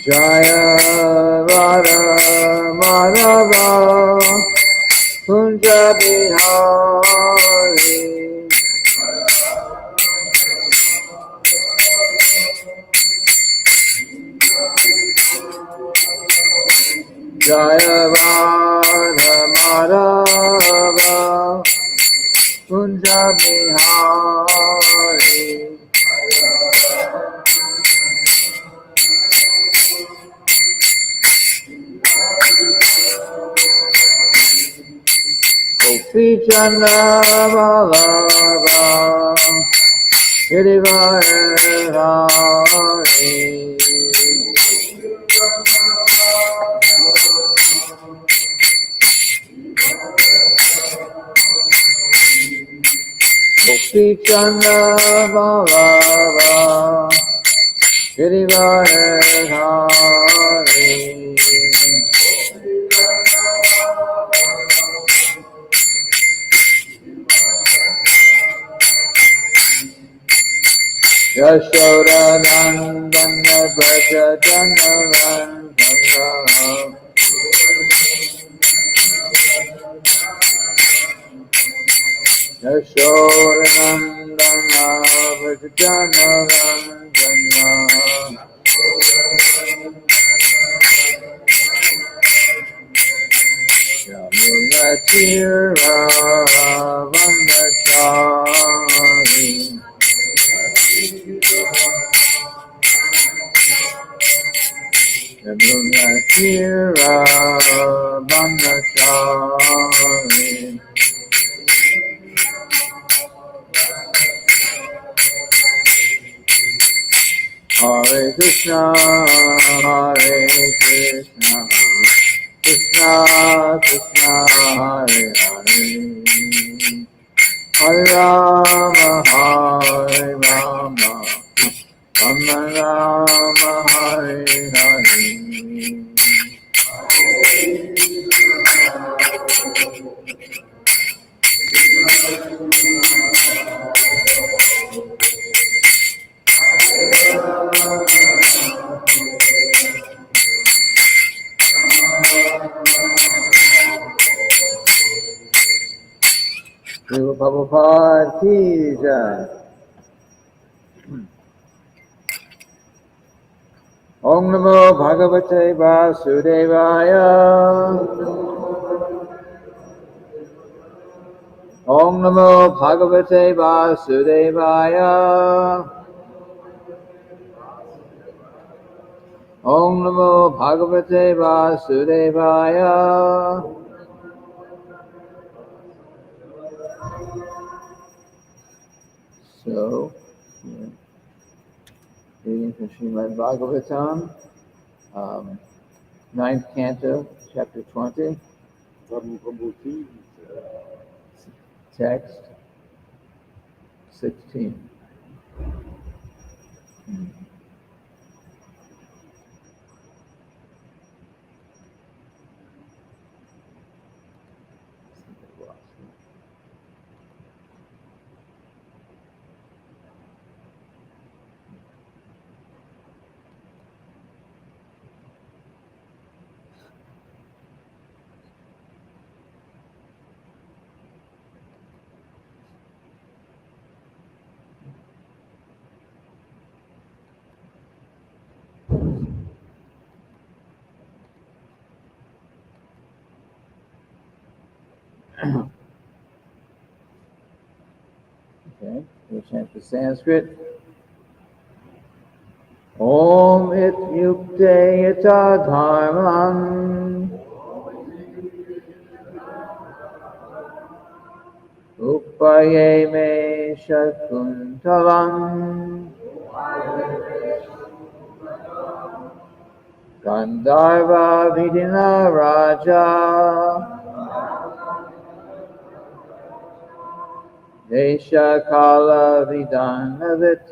Jaya Radha Madhava Kunja Bihari Jaya Radha Madhava Kunja Bihari Gopi Chandra Ballabha Girivara Hari Gopi Chandra Ballabha Girivara Hari Yashoda Nandana Braja Janarandana Yashoda Nandana Braja Janarandana Yamuna Tira Vandachari Yamuna Tira Vandachari Hare Krishna, Hare Krishna, Krishna Krishna, Hare Hare, Hare Rama, Hare Rama, Rama Rama, Hare Hare. Srila Prabhupada ki jai. Om Namo Bhagavate Vasudevaya. Om Namo Bhagavate Vasudevaya. Om Namo Bhagavate Vasudevaya. So, reading from Srimad-bhagavatam, 9th Canto, Chapter 20, Text 16. Okay, we'll chant the Sanskrit. Om ityukte yata dharman upaye me shakuntalam Gandharva vidina raja Desha kala vidanavit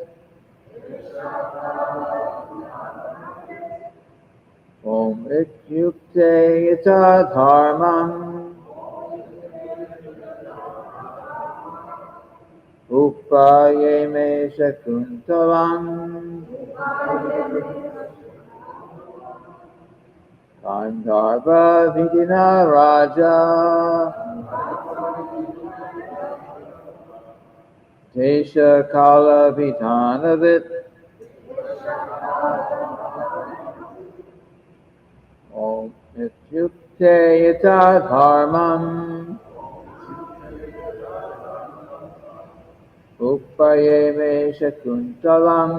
Om ityukte yata dharman Upaye me shakuntalam Gandharva Vidina Raja Desha Kala Vidhanavit Om Ityukte Yata Dharmam Upayeme Shakuntalam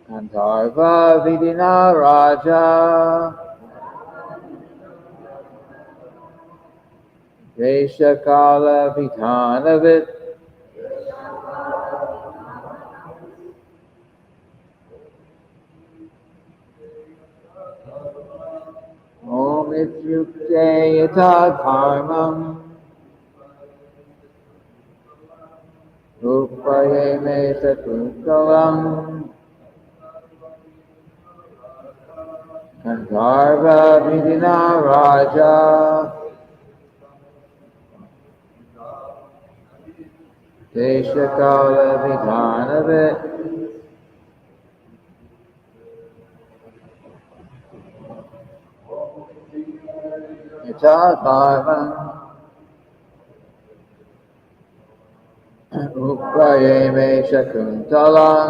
Gandharva Vidina Raja Desha Kala Vidhanavit Om Ityukte Yata Dharmam Upayeme Sakuntalam Gandharva Vidina Raja Deshakala Vidhanavit Yata Dharmam Upayeme Shakuntalam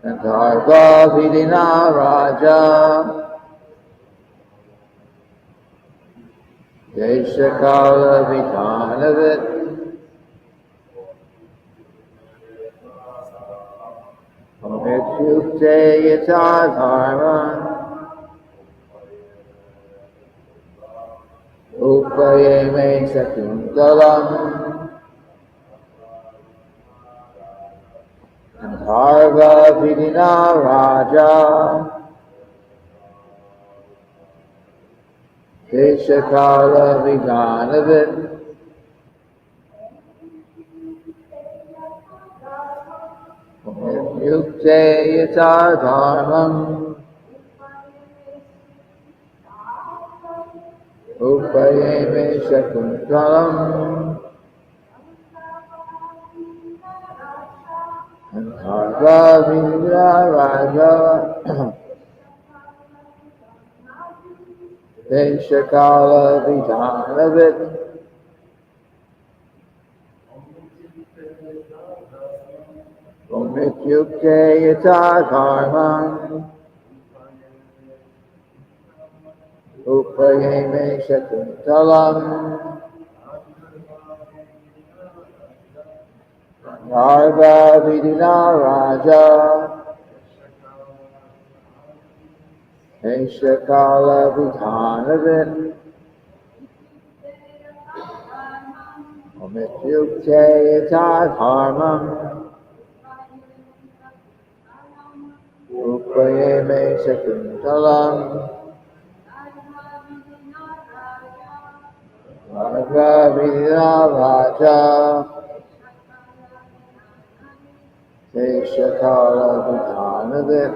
Gandharva Vidina Raja Deshakala Vidhanavit Omityukte Yata Dharman Upayeme Sakuntalam Gandharva Vidina Raja Deshakala Vidhanavit Yukte Yata Dharmam Upayeme Shakuntalam Gandharva Vidina Raja Deshakala Vidhanavit Omityukte Yata Dharmam Upayeme Shakuntalam Gandharva Vidina Raja Deshakala Vidhanavit Omityukte Yata Dharmam Upayeme Shakuntalam Gandharva Vidina Raja Deshakala Vidhanavit.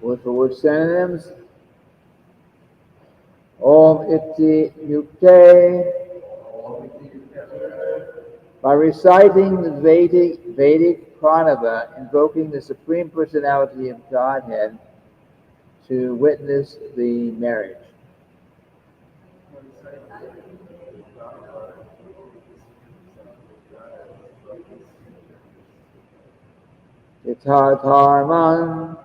Word for word synonyms. Om Iti Yukte. By reciting the Vedic Pranava, invoking the Supreme Personality of Godhead to witness the marriage. Yatha Dharman,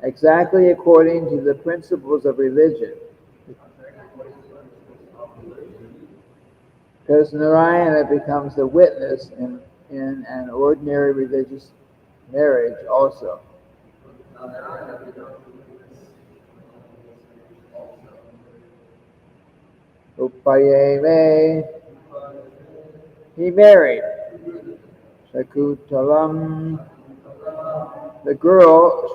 exactly according to the principles of religion. Because Narayana becomes the witness in an ordinary religious marriage also. Upayeme, he married. Shakuntalam, the girl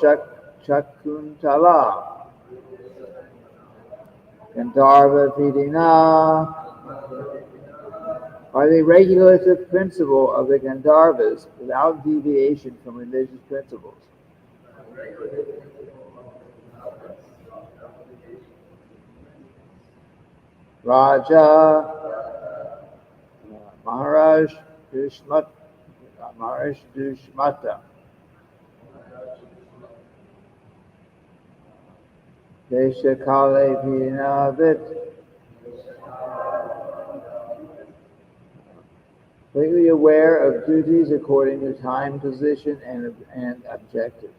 Shakuntala. Gandharva Vidina, by the regulative principle of the Gandharvas without deviation from religious principles. Raja, Maharaj Dushmata. Desha Kale Vinavit. Completely aware of duties according to time, position, and objective.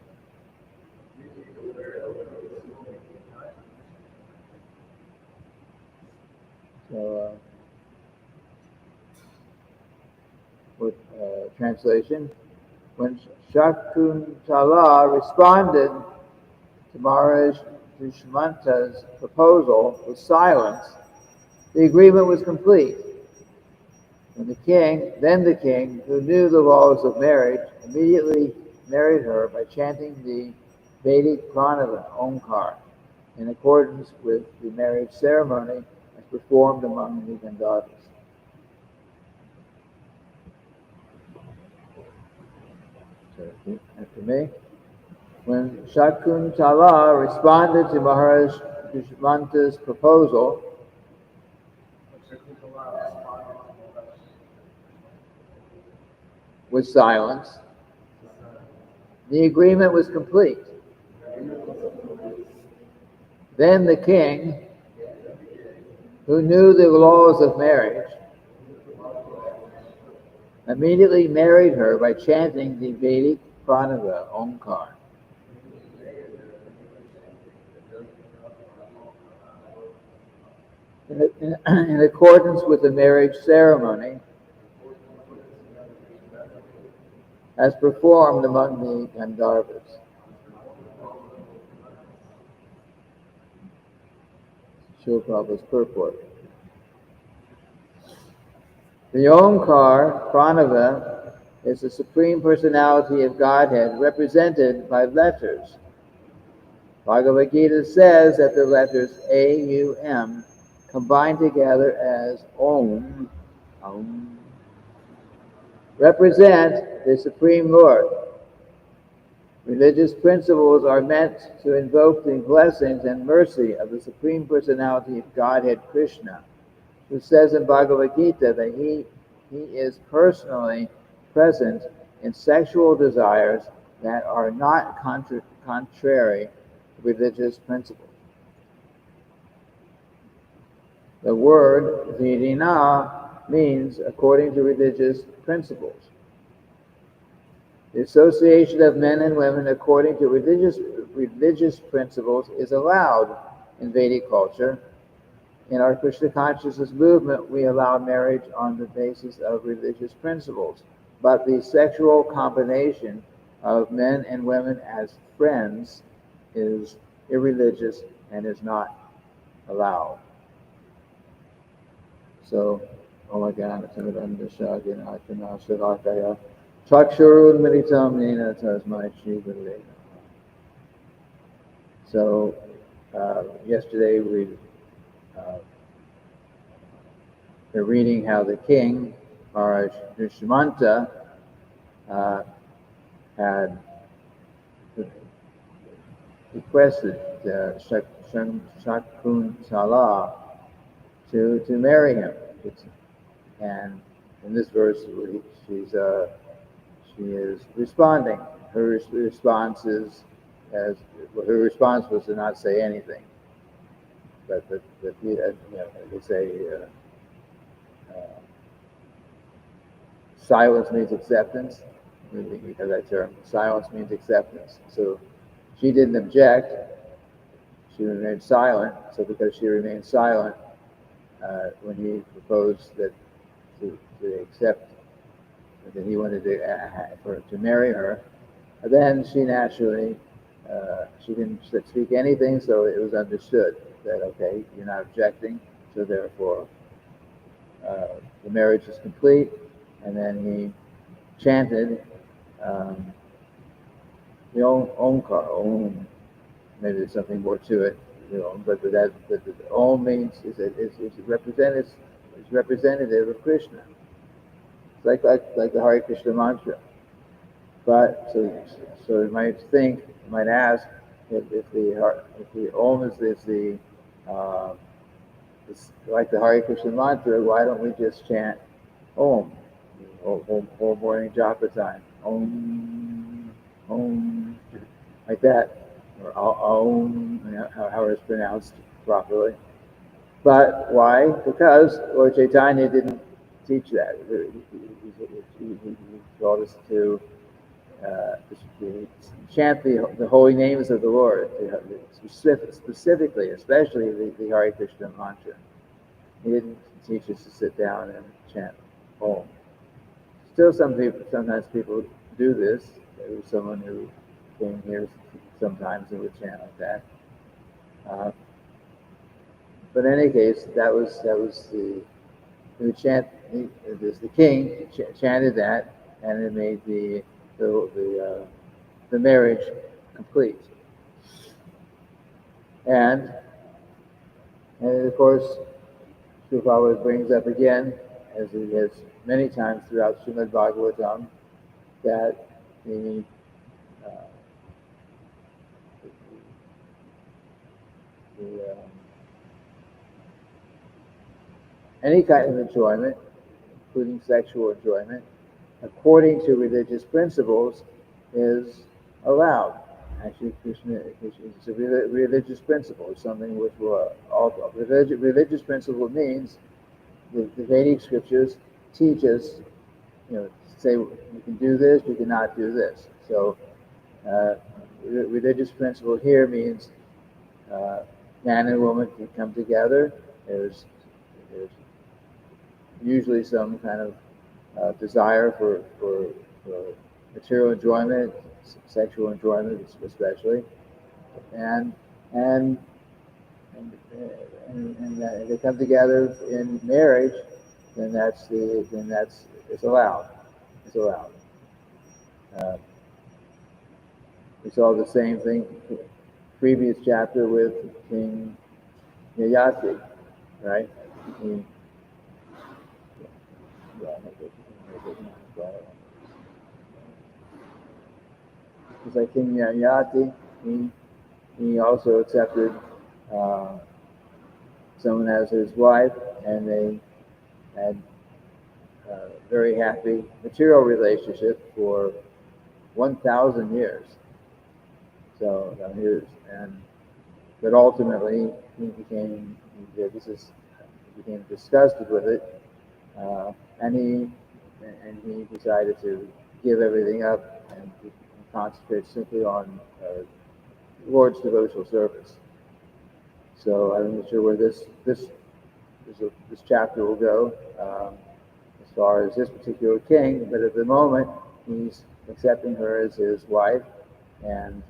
So, with translation, when Shakuntala responded to Maharaj Dushmanta's proposal with silence, the agreement was complete. And then the king, who knew the laws of marriage, immediately married her by chanting the Vedic pranava, Omkar, in accordance with the marriage ceremony as performed among the Gandharvas. So, after me. When Shakuntala responded to Maharaj Dushmanta's proposal, with silence, the agreement was complete. Then the king, who knew the laws of marriage, immediately married her by chanting the Vedic pranava, Omkar. In accordance with the marriage ceremony as performed among the Gandharvas. Srila Prabhupada's purport. The Omkar, Pranava, is the Supreme Personality of Godhead represented by letters. Bhagavad Gita says that the letters A-U-M combined together as Om, Om, represent the Supreme Lord. Religious principles are meant to invoke the blessings and mercy of the Supreme Personality of Godhead, Krishna, who says in Bhagavad Gita that he is personally present in sexual desires that are not contrary to religious principles. The word vidina means according to religious principles. The association of men and women according to religious principles is allowed in Vedic culture. In our Krishna consciousness movement, we allow marriage on the basis of religious principles, but the sexual combination of men and women as friends is irreligious and is not allowed. So, so yesterday we were reading how the king, Maharaj Dushmanta, had requested Shakuntala to marry him. And in this verse, she is responding. Her response was to not say anything. But they say silence means acceptance. Because that term, silence means acceptance. So she didn't object. She remained silent. So because she remained silent, when he proposed that to accept that he wanted to marry her, then she naturally she didn't speak anything, so it was understood that okay, you're not objecting, so therefore the marriage is complete. And then he chanted the Omkar, Om. Maybe there's something more to it, but the Om means is representative of Krishna. It's like the Hare Krishna mantra. But so you might ask if the Om is like the Hare Krishna mantra, why don't we just chant Om? whole morning japa time. Om, like that, or Om, how it's pronounced properly. But why? Because Lord Chaitanya didn't teach that. He taught us to chant the holy names of the Lord, specifically, especially the Hare Krishna mantra. He didn't teach us to sit down and chant Om. Still, sometimes people do this. There was someone who came here sometimes and would chant like that. But in any case, that was the king chanted that, and it made the marriage complete. And of course, Prabhupada brings up again, as he has many times throughout Srimad-bhagavatam, that uh, any kind of enjoyment, including sexual enjoyment, according to religious principles, is allowed. Actually, Krishna is a religious principle. It's something which will also religious principle means the Vedic scriptures teach us, say you can do this, you cannot do this. So, religious principle here means man and woman can come together. There's usually some kind of desire for material enjoyment, sexual enjoyment especially, and and and they come together in marriage, then it's allowed. It's allowed. Uh, we saw the same thing previous chapter with King Yayati, right? He, It's like King Yayati. He also accepted someone as his wife, and they had a very happy material relationship for 1,000 years. So but ultimately he became disgusted with it, and he decided to give everything up and concentrate simply on Lord's devotional service. So I'm not sure where this chapter will go as far as this particular king, but at the moment he's accepting her as his wife, and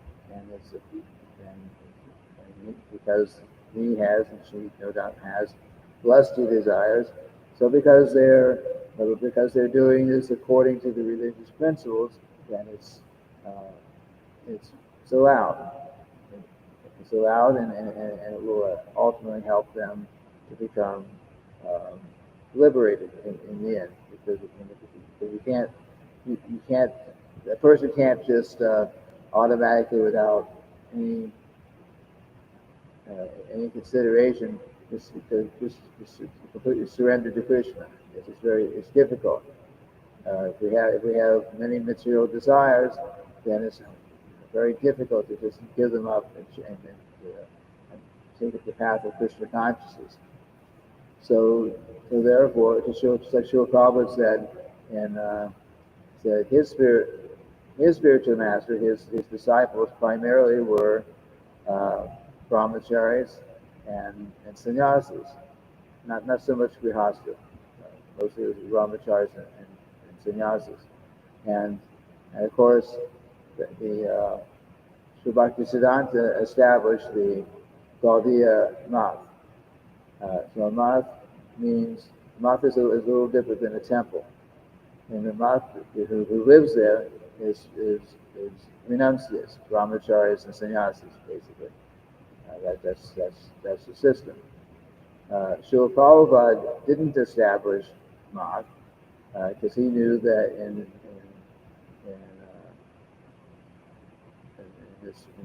because he has, and she no doubt has, lusty desires. So because they're doing this according to the religious principles, then it's allowed. It's allowed, and it will ultimately help them to become liberated in the end. Because you can't, a person can't just automatically, without any consideration, just completely surrender to Krishna. It's difficult. If we have many material desires, then it's very difficult to just give them up and take up the path of Krishna consciousness. So therefore, like Srila Prabhupada said, said his spiritual master, his disciples primarily were brahmacharis and sannyasis, not so much grihastha. Mostly it was brahmacharis and sannyasis, and of course the Sri Bhaktisiddhanta established the Gaudiya math. So a math is a little different than a temple. And the math who lives there is renunciates, brahmacharis and sannyasis, basically. That's the system. Srila Prabhupada didn't establish math because he knew that in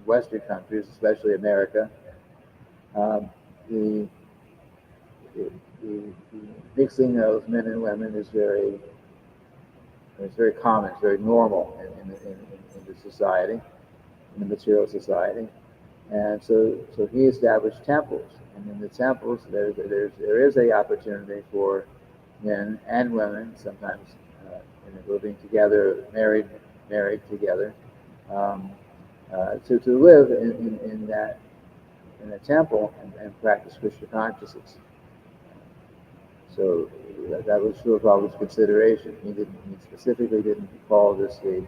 Western countries, especially America, the mixing of men and women is very It's very common, it's very normal in the society, in the material society. And so he established temples, and in the temples there is a opportunity for men and women, sometimes living together, married together, um, to live in a temple and practice Krishna consciousness. So that was Srila Prabhupada's consideration. He specifically didn't call this the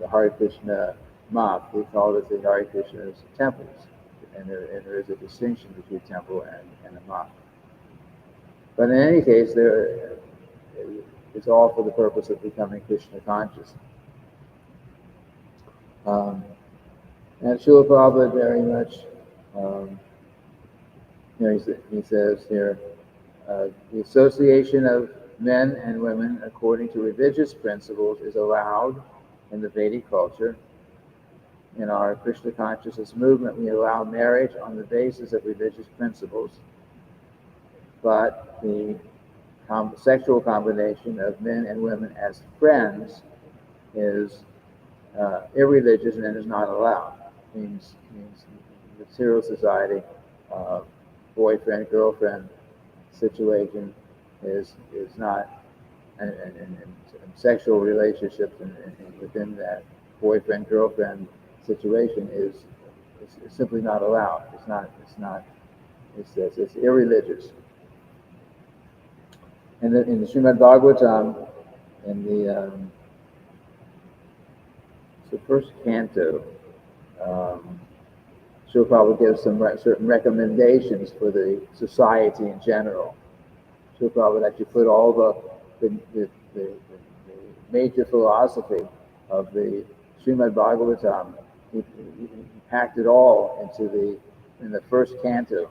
Hare Krishna mosque. He called it the Hare Krishna's temples, and there is a distinction between temple and a mosque. But in any case, it's all for the purpose of becoming Krishna conscious. And Srila Prabhupada very much, he says here, the association of men and women according to religious principles is allowed in the Vedic culture. In our Krishna consciousness movement, we allow marriage on the basis of religious principles, but the sexual combination of men and women as friends is irreligious and is not allowed. Means material society, boyfriend girlfriend situation is not, and sexual relationships within that boyfriend girlfriend situation is simply not allowed. It's irreligious. And in the Srimad-bhagavatam, in the first canto, Srila Prabhupada gives some certain recommendations for the society in general. Srila Prabhupada actually put all the major philosophy of the Srimad-bhagavatam, he packed it all in the first canto,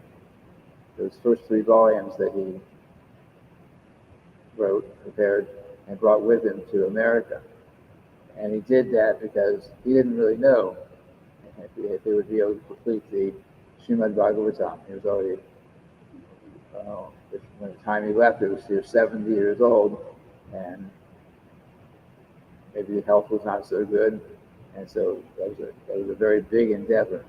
those first 3 volumes that he wrote, prepared, and brought with him to America. And he did that because he didn't really know if he would be able to complete the Srimad-bhagavatam. He was already, when the time he left, he was 70 years old, and maybe the health was not so good, and so that was a very big endeavor.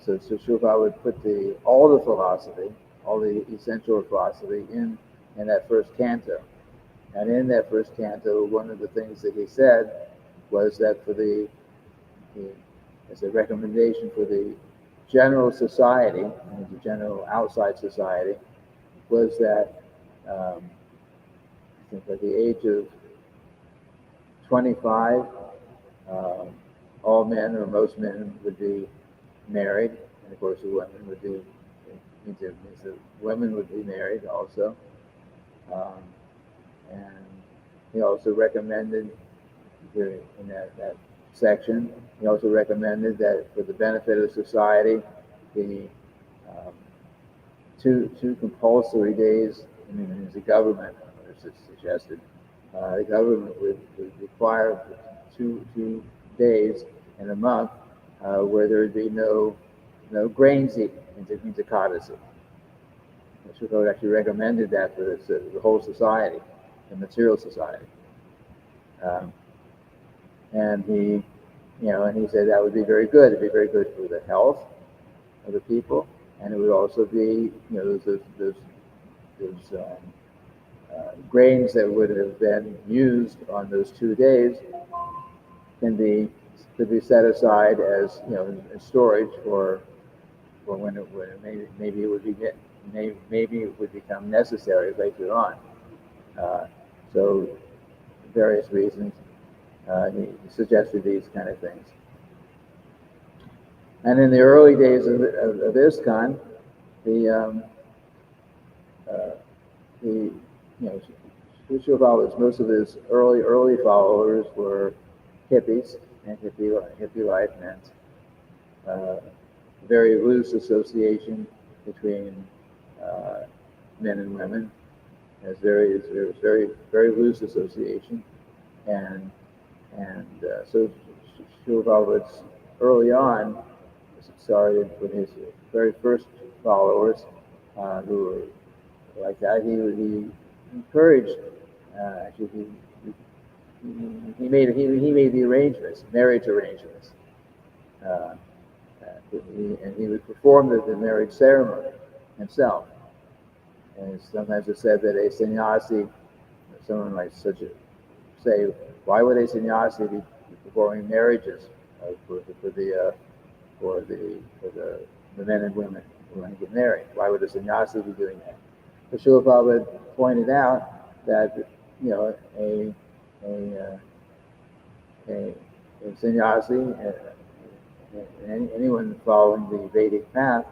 So Srila Prabhupada would put all the philosophy, all the essential philosophy in that first canto. And in that first canto, one of the things that he said was that as a recommendation for the general society, and the general outside society, was that I think at the age of 25, all men or most men would be married, and of course the women would be. The women would be married also, and he also recommended here in that section. He also recommended that for the benefit of society, the two compulsory days. I mean, as the government suggested, the government would require 2 days in a month where there would be no grains eaten into Kadasi. Mr. Code actually recommended that for the whole society, the material society. And he said that would be very good. It'd be very good for the health of the people, and it would also be, those grains that would have been used on those 2 days could be set aside as in storage for when maybe it would become necessary later on. So, various reasons, he suggested these kind of things. And in the early days of ISKCON, most of his early followers were hippies, and hippie life meant very loose association between men and women. There was very loose association, and so Srila Prabhupada early on started with his very first followers who were like that. He encouraged, actually he he made the arrangements, marriage arrangements, uh, and he would perform the marriage ceremony himself. And sometimes it's said that a sannyasi, someone might say, why would a sannyasi be performing marriages for the men and women who want to get married? Why would a sannyasi be doing that? But Srila Prabhupada pointed out that a sannyasi and anyone following the Vedic path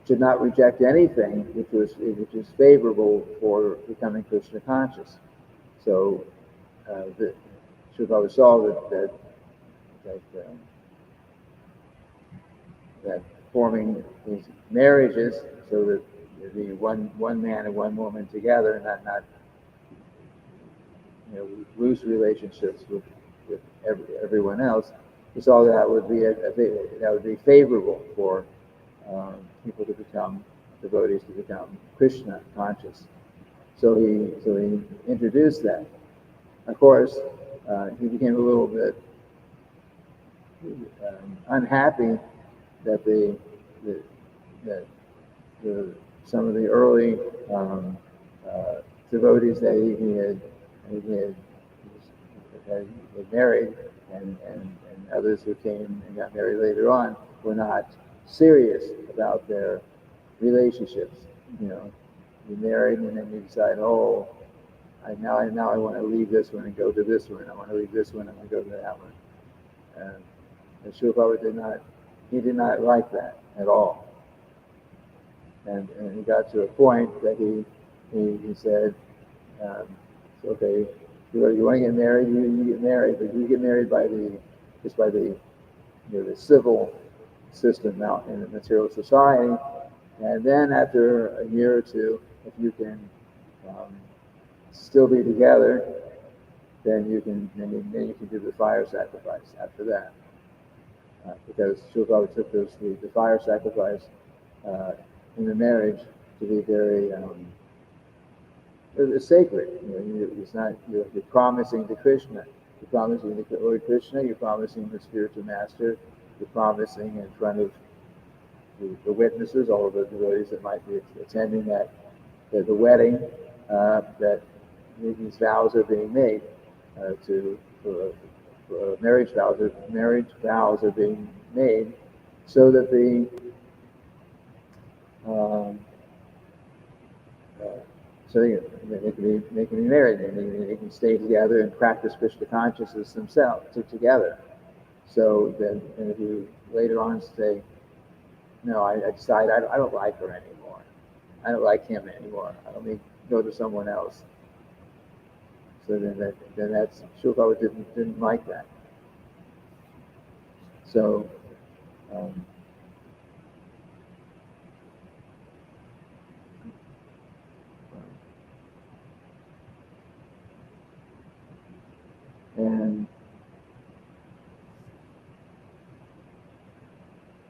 should not reject anything which is favorable for becoming Krishna conscious. So Srila Prabhupada saw that forming these marriages so that the one man and one woman together, not loose relationships with everyone else. He saw that would be favorable for people to become devotees, to become Krishna conscious. So he introduced that. Of course, he became a little bit unhappy that some of the early devotees that he had married and others who came and got married later on were not serious about their relationships. You married and then you decide, now I want to leave this one and go to this one. I want to leave this one and I go to that one. And Srila Prabhupada did not like that at all. And he got to a point that he said, okay, you want to get married, you get married, but you get married by the civil system out in the material society, and then after a year or two, if you can still be together, then you can do the fire sacrifice after that, because Srila Prabhupada took the fire sacrifice in the marriage to be very it's sacred. It's not you're promising to Krishna. You're promising to Lord Krishna. You're promising the spiritual master. You're promising in front of the witnesses, all of the devotees that might be attending the wedding, that these vows are being made marriage vows are being made, so that they can be married, and they can stay together and practice Krishna consciousness themselves together. So then, and if you later on say, no, I decide I don't like her anymore. I don't like him anymore. I don't mean go to someone else. So then that's Srila Prabhupada didn't like that. So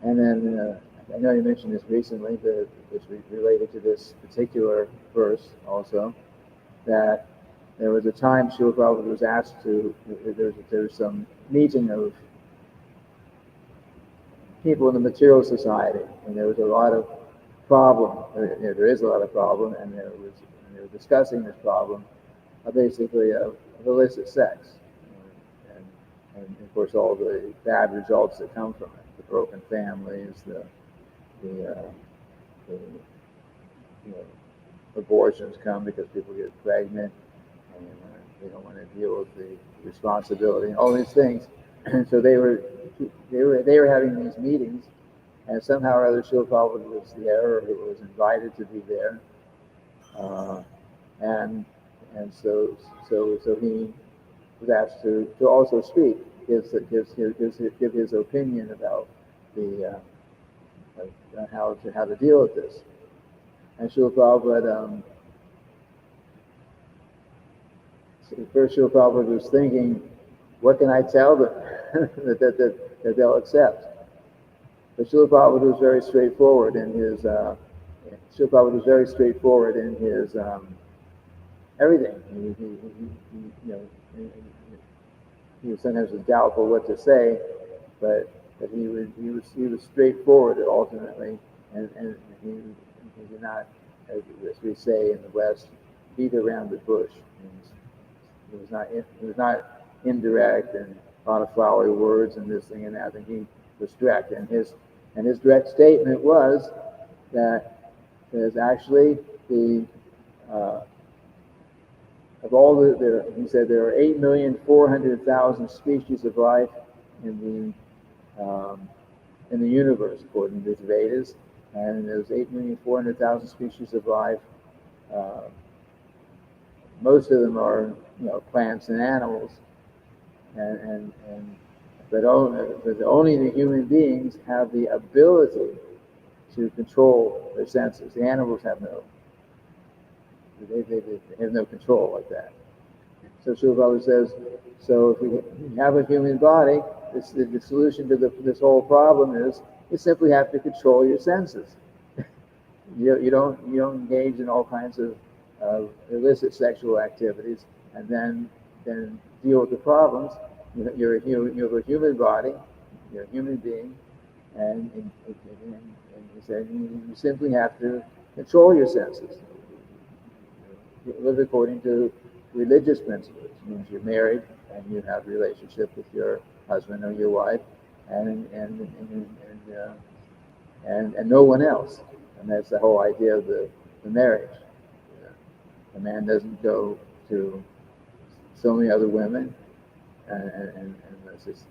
and then I know you mentioned this recently, but it's related to this particular verse also, that there was a time Srila Prabhupada was asked to, there was some meeting of people in the material society, and there was a lot of problem. There is a lot of problem, and they were discussing this problem, basically of illicit sex, and of course all the bad results that come from it, the broken families, the abortions come because people get pregnant and they don't want to deal with the responsibility and all these things. And so they were having these meetings, and somehow or other Srila Prabhupada was there, or was invited to be there, and so he was asked to also speak, give his opinion about how to deal with this. And Srila Prabhupada, first Srila Prabhupada was thinking, what can I tell them that they'll accept? But Srila Prabhupada was very straightforward in his everything. he sometimes was doubtful what to say, but he was straightforward ultimately, and he did not, as we say in the West, beat around the bush. He was not indirect and a lot of flowery words and this thing and that. And he was direct, and his direct statement was that there's actually the of all he said there are 8,400,000 species of life in the universe, according to the Vedas, and there's 8,400,000 species of life. Most of them are, plants and animals, but only the human beings have the ability to control their senses. The animals have they have no control like that. So Srila Prabhupada says, so if we have a human body, the solution to this whole problem is you simply have to control your senses. You don't engage in all kinds of illicit sexual activities and then deal with the problems. You have a human body, you're a human being, and he said you simply have to control your senses. You live according to religious principles. It means you're married and you have a relationship with your husband or your wife, and no one else. And that's the whole idea of the marriage. A man doesn't go to so many other women, and there's just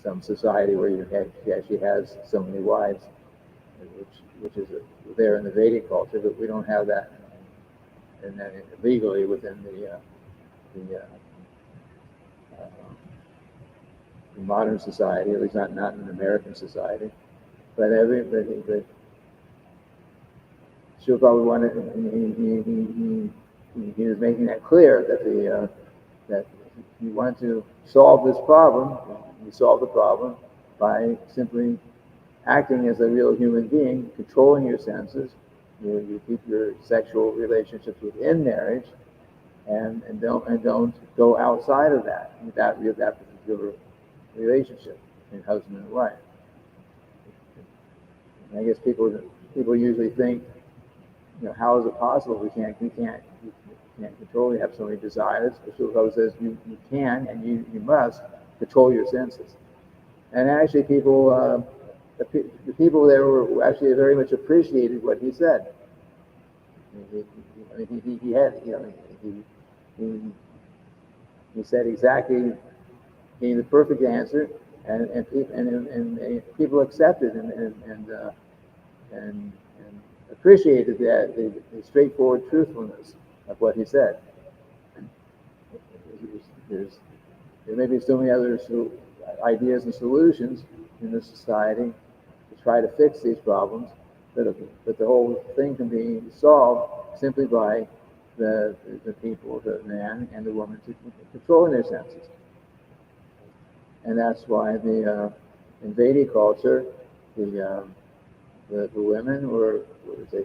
some society where he actually has so many wives, which is there in the Vedic culture, but we don't have that legally within the modern society, at least not in American society. But Srila Prabhupada wanted, he was making that clear that that you want to solve this problem. You solve the problem by simply acting as a real human being, controlling your senses. You keep your sexual relationships within marriage, and don't go outside of that particular relationship between husband and wife. And I guess people usually think, how is it possible we can't control? We have so many desires. But Srila Prabhupada says you can and you must control your senses. And actually, the people there were actually very much appreciated what he said. He said exactly, gave the perfect answer, and people accepted and appreciated the straightforward truthfulness of what he said. There may be so many other ideas and solutions in this society to try to fix these problems, but the whole thing can be solved simply by the people, the man and the woman, controlling their senses. And that's why in Vedic culture, the women were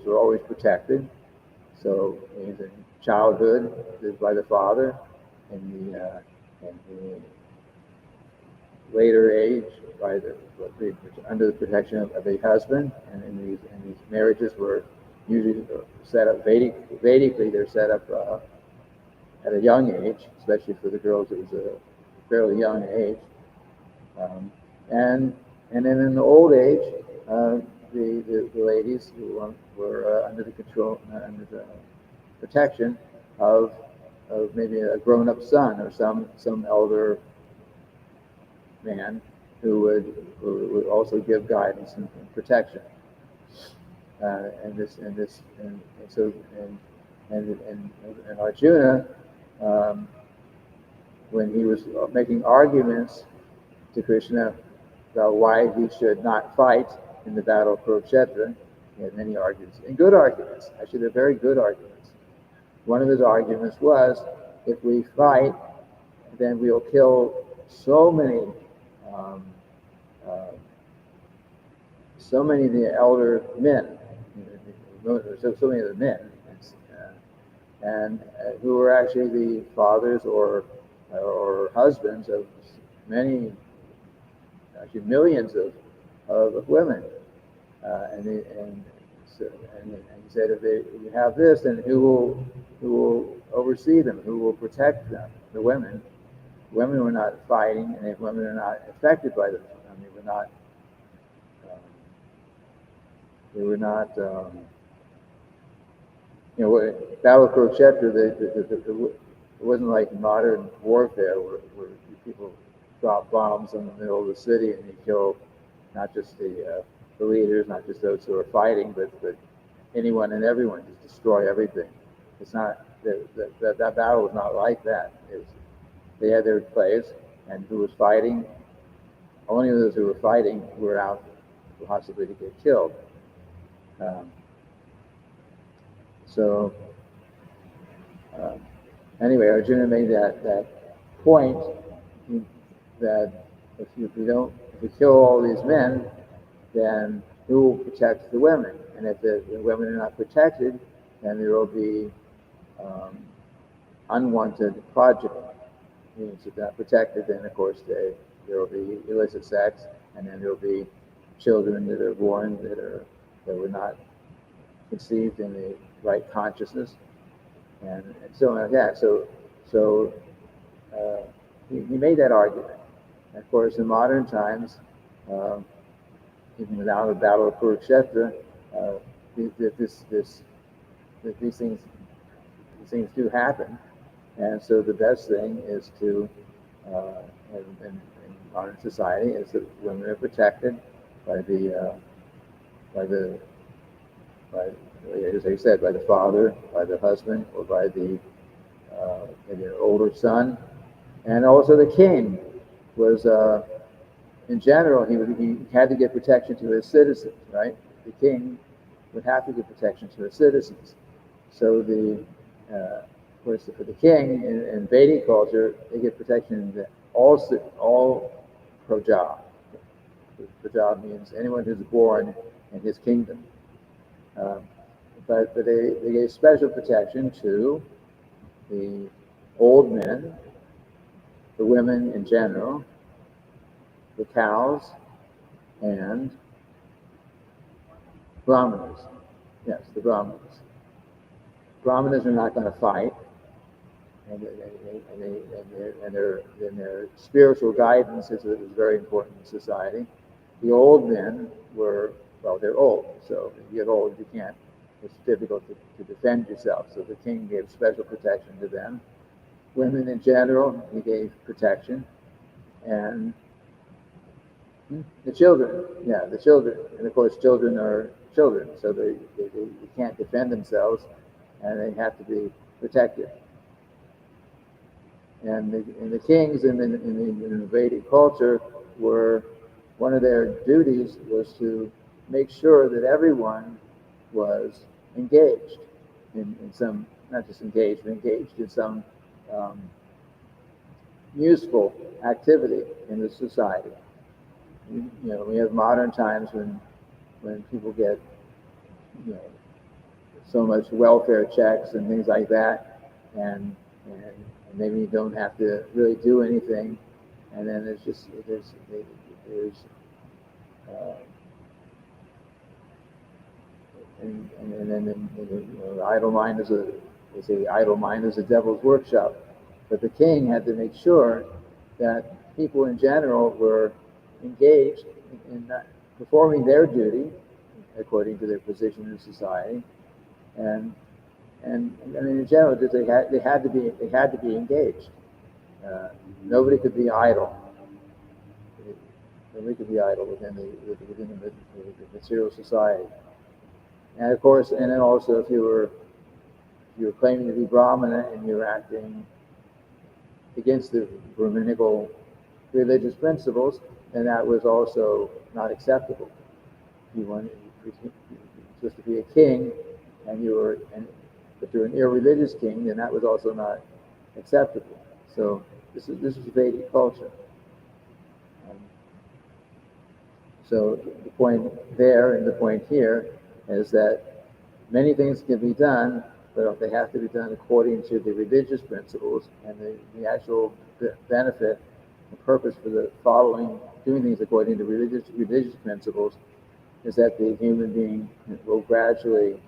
always protected. So in childhood, by the father, in the later age, under the protection of a husband, and these marriages were usually set up Vedically. They're set up at a young age, especially for the girls. It was a fairly young age, and then in the old age, the ladies who were under the control, under the protection of maybe a grown-up son or some elder man who would also give guidance and protection. And Arjuna, when he was making arguments to Krishna about why he should not fight in the battle of Kurukshetra, he had many arguments, and good arguments. Actually, they're very good arguments. One of his arguments was, if we fight, then we'll kill so many of the elder men, so many of the men, and who were actually the fathers or or husbands of many, actually millions of women. And he said, if you have this, then who will oversee them? Who will protect them? The women. Women were not fighting, and women are not affected by them. I mean, they were not. Battle of Kurukshetra. It wasn't like modern warfare where people drop bombs in the middle of the city and they kill not just the leaders, not just those who are fighting, but anyone and everyone, just destroy everything. It's not that battle was not like that. They had their place, and who was fighting? Only those who were fighting were out possibly to get killed. So anyway, Arjuna made that point that if we kill all these men, then who will protect the women? And if the women are not protected, then there will be unwanted progeny. Means if they're not protected, then of course there will be illicit sex, and then there will be children that are born that were not conceived in the right consciousness, and so on like that. So he made that argument. And of course, in modern times, even without the Battle of Kurukshetra, these things do happen, and so the best thing is to, in modern society, is that women are protected by as I said, by the father, by the husband, or by the maybe an older son, and also the king was. In general, he had to give protection to his citizens, right? The king would have to give protection to his citizens. So of course, for the king in Vedic culture, they give protection to all praja. Praja means anyone who's born in his kingdom. But they gave special protection to the old men, the women in general, the cows, and brahmanas. Yes, the brahmanas. Brahmanas are not going to fight, and their spiritual guidance is very important in society. The old men they're old, so if you get old, you can't. It's difficult to defend yourself. So the king gave special protection to them. Women in general, he gave protection, and the children, and of course children are children, so they can't defend themselves, and they have to be protected. And the kings in the Vedic culture one of their duties was to make sure that everyone was engaged in some, not just engaged, but engaged in some useful activity in the society. We have modern times when people get, so much welfare checks and things like that, and maybe you don't have to really do anything, and then there's and then the idle mind idle mind is a devil's workshop. But the king had to make sure that people in general were engaged in performing their duty according to their position in society, and in general, they had to be engaged. Nobody could be idle. Nobody could be idle within the material society. And of course, and then also, if you were claiming to be Brahmana and you were acting against the Brahminical religious principles, then that was also not acceptable. You were supposed to be a king, but you're an irreligious king, then that was also not acceptable. So this is Vedic culture. So the point there and the point here is that many things can be done but they have to be done according to the religious principles, and the actual benefit, the purpose for the doing things according to religious principles, is that the human being will gradually,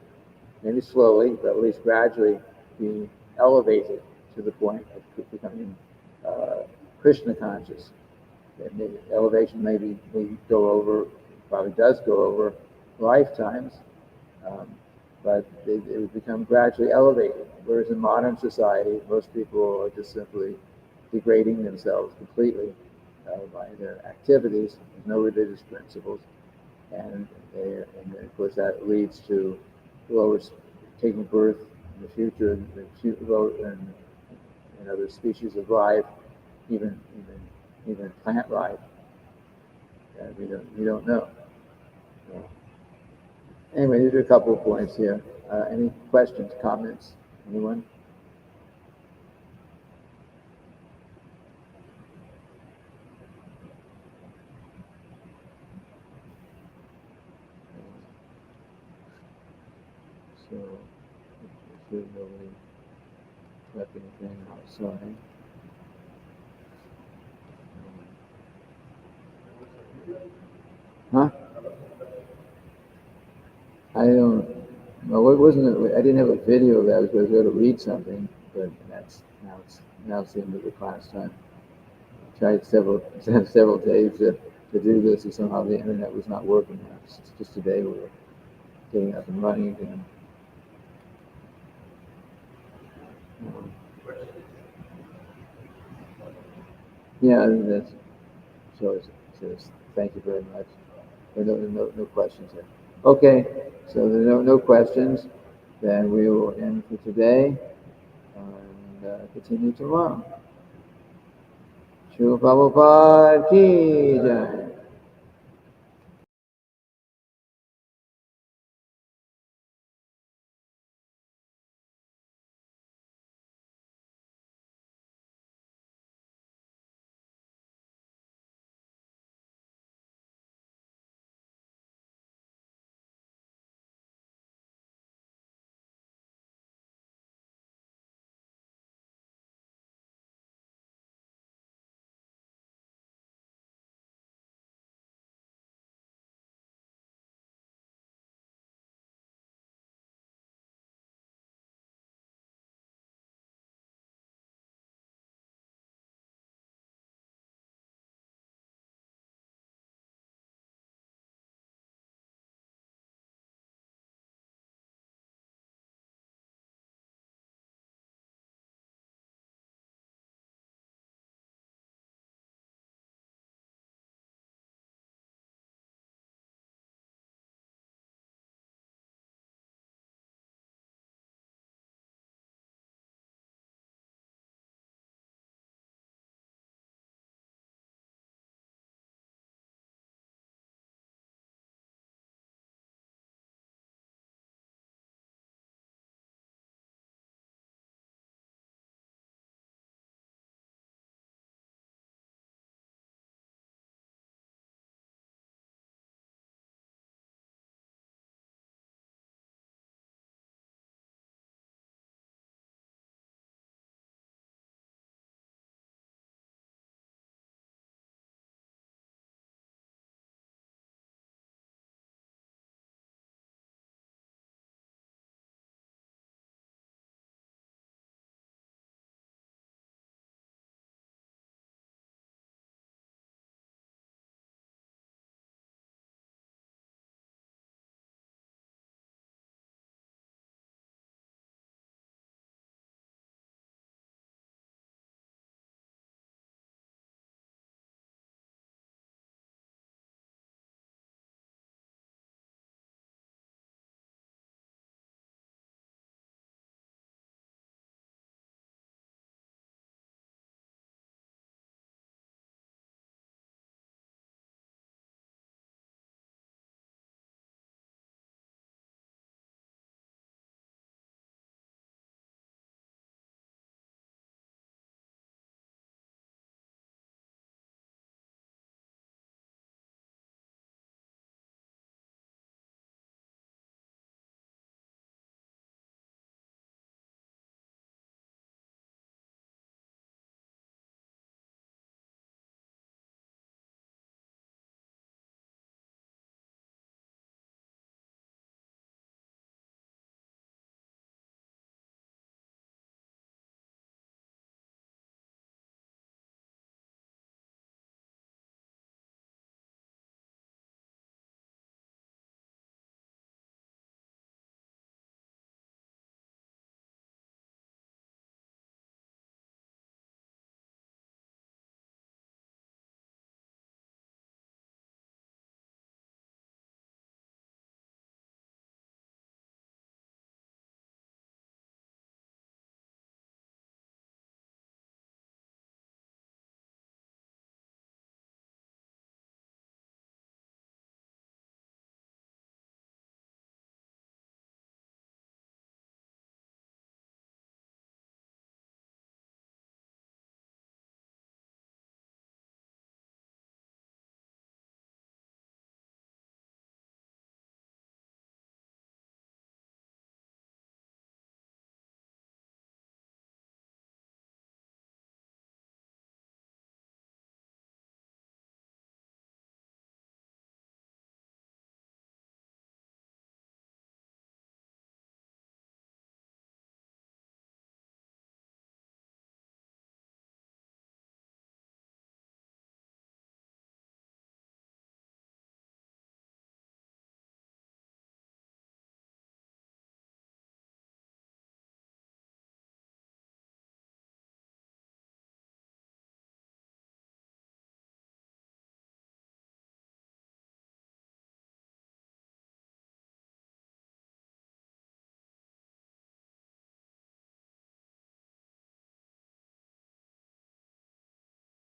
maybe slowly, but at least gradually, be elevated to the point of becoming Krishna conscious. Elevation maybe go over, probably does go over lifetimes, um, but it would become gradually elevated. Whereas in modern society, most people are just simply degrading themselves completely by their activities. There's no religious principles, and of course that leads to lower taking birth in the future, and other species of life, even plant life. We don't know. So, anyway, these are a couple of points here. Any questions, comments? Anyone? So, if nobody left anything outside. Huh? I don't. Well, it wasn't. I didn't have a video of that. I was going to go to read something, but now it's the end of the class time. I tried several days to do this, and somehow the internet was not working. It's just today we were getting up and running again. Yeah, that's so. It says thank you very much. No questions here. Okay, so there are no questions. Then we will end for today and continue tomorrow. Shri Prabhupada ki jai.